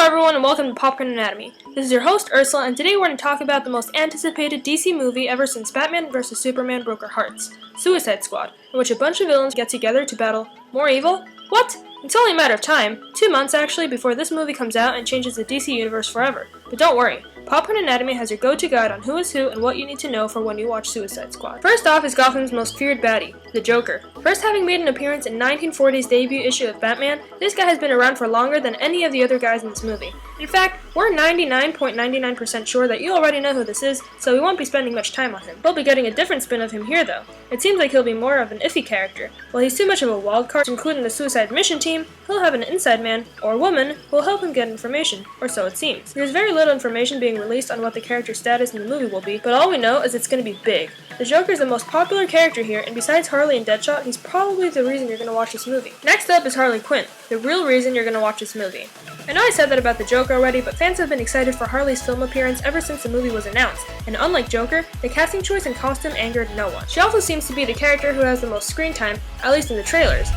everyone and welcome to Popcorn Anatomy. This is your host Ursula, and today we're going to talk about the most anticipated DC movie ever since Batman vs. Superman broke our hearts, Suicide Squad, in which a bunch of villains get together to battle more evil? What? It's only a matter of time, 2 months actually, before this movie comes out and changes the DC universe forever. But don't worry, Popcorn Anatomy has your go-to guide on who is who and what you need to know for when you watch Suicide Squad. First off is Gotham's most feared baddie, the Joker. First having made an appearance in 1940's debut issue of Batman, this guy has been around for longer than any of the other guys in this movie. In fact, we're 99.99% sure that you already know who this is, so we won't be spending much time on him. We'll be getting a different spin of him here though. It seems like he'll be more of an iffy character. While he's too much of a wild card, including the Suicide Mission team, he'll have an inside man, or woman, who will help him get information, or so it seems. There's very little information being released on what the character's status in the movie will be, but all we know is it's going to be big. The Joker is the most popular character here, and besides Harley and Deadshot, he's probably the reason you're going to watch this movie. Next up is Harley Quinn, the real reason you're going to watch this movie. I know I said that about the Joker already, but fans have been excited for Harley's film appearance ever since the movie was announced, and unlike Joker, the casting choice and costume angered no one. She also seems to be the character who has the most screen time, at least in the trailers.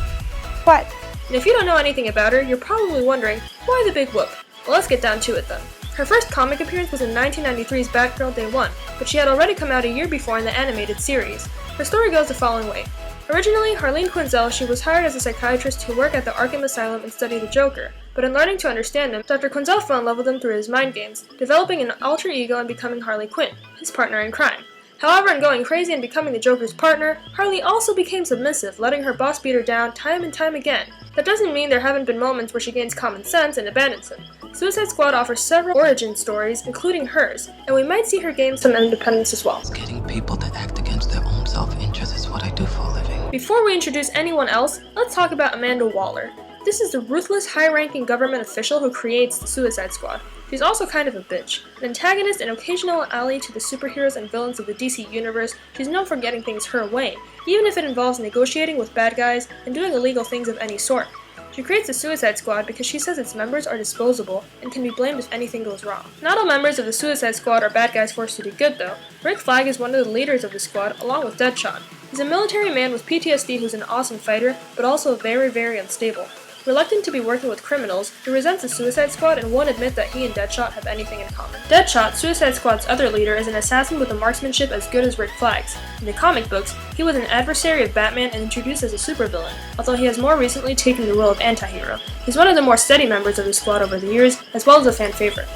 What? And if you don't know anything about her, you're probably wondering, why the big whoop? Well, let's get down to it then. Her first comic appearance was in 1993's Batgirl Day 1, but she had already come out a year before in the animated series. Her story goes the following way. Originally, Harleen Quinzel, she was hired as a psychiatrist to work at the Arkham Asylum and study the Joker, but in learning to understand him, Dr. Quinzel fell in love with him through his mind games, developing an alter ego and becoming Harley Quinn, his partner in crime. However, in going crazy and becoming the Joker's partner, Harley also became submissive, letting her boss beat her down time and time again. That doesn't mean there haven't been moments where she gains common sense and abandons him. Suicide Squad offers several origin stories, including hers, and we might see her gain some independence as well. Getting people to act against their own self-interest is what I do for a living. Before we introduce anyone else, let's talk about Amanda Waller. This is the ruthless, high-ranking government official who creates the Suicide Squad. She's also kind of a bitch. An antagonist and occasional ally to the superheroes and villains of the DC universe, she's known for getting things her way, even if it involves negotiating with bad guys and doing illegal things of any sort. She creates the Suicide Squad because she says its members are disposable and can be blamed if anything goes wrong. Not all members of the Suicide Squad are bad guys forced to do good though. Rick Flag is one of the leaders of the squad along with Deadshot. He's a military man with PTSD who's an awesome fighter, but also very unstable. Reluctant to be working with criminals, he resents the Suicide Squad and won't admit that he and Deadshot have anything in common. Deadshot, Suicide Squad's other leader, is an assassin with a marksmanship as good as Rick Flag's. In the comic books, he was an adversary of Batman and introduced as a supervillain, although he has more recently taken the role of antihero. He's one of the more steady members of the squad over the years, as well as a fan favorite.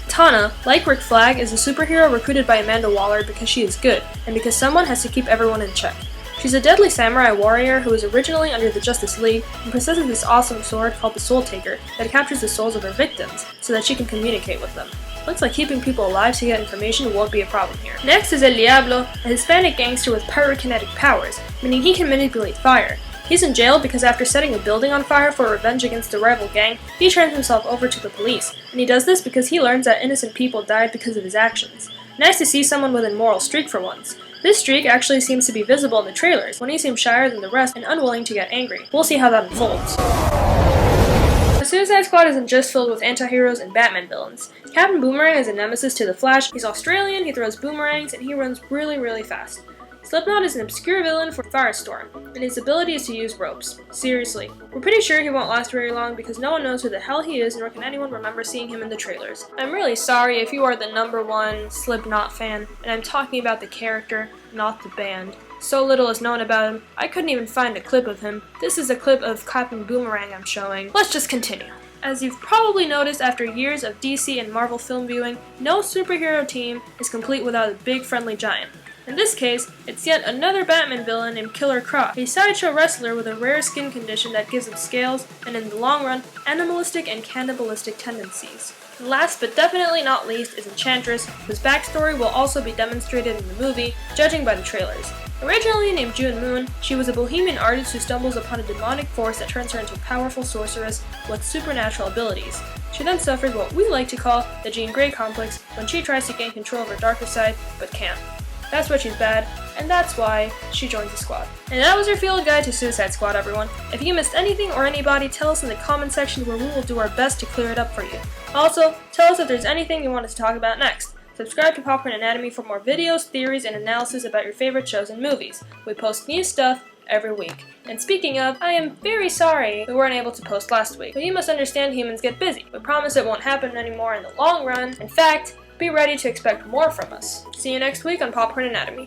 Tana, like Rick Flag, is a superhero recruited by Amanda Waller because she is good, and because someone has to keep everyone in check. She's a deadly samurai warrior who was originally under the Justice League and possesses this awesome sword called the Soul Taker that captures the souls of her victims so that she can communicate with them. Looks like keeping people alive to get information won't be a problem here. Next is El Diablo, a Hispanic gangster with pyrokinetic powers, meaning he can manipulate fire. He's in jail because after setting a building on fire for revenge against a rival gang, he turns himself over to the police, and he does this because he learns that innocent people died because of his actions. Nice to see someone with a moral streak for once. This streak actually seems to be visible in the trailers, when he seems shyer than the rest and unwilling to get angry. We'll see how that unfolds. The Suicide Squad isn't just filled with anti-heroes and Batman villains. Captain Boomerang is a nemesis to the Flash. He's Australian, he throws boomerangs, and he runs really fast. Slipknot is an obscure villain for Firestorm, and his ability is to use ropes. Seriously. We're pretty sure he won't last very long because no one knows who the hell he is, nor can anyone remember seeing him in the trailers. I'm really sorry if you are the #1 Slipknot fan, and I'm talking about the character, not the band. So little is known about him, I couldn't even find a clip of him. This is a clip of Captain Boomerang I'm showing. Let's just continue. As you've probably noticed after years of DC and Marvel film viewing, no superhero team is complete without a big friendly giant. In this case, it's yet another Batman villain named Killer Croc, a sideshow wrestler with a rare skin condition that gives him scales and, in the long run, animalistic and cannibalistic tendencies. And last but definitely not least is Enchantress, whose backstory will also be demonstrated in the movie, judging by the trailers. Originally named June Moon, she was a bohemian artist who stumbles upon a demonic force that turns her into a powerful sorceress with supernatural abilities. She then suffered what we like to call the Jean Grey complex when she tries to gain control of her darker side, but can't. That's why she's bad, and that's why she joins the squad. And that was your field guide to Suicide Squad, everyone. If you missed anything or anybody, tell us in the comment section where we will do our best to clear it up for you. Also, tell us if there's anything you want us to talk about next. Subscribe to Popcorn Anatomy for more videos, theories, and analysis about your favorite shows and movies. We post new stuff every week. And speaking of, I am very sorry we weren't able to post last week, but you must understand humans get busy. We promise it won't happen anymore in the long run. In fact, be ready to expect more from us. See you next week on Popcorn Anatomy.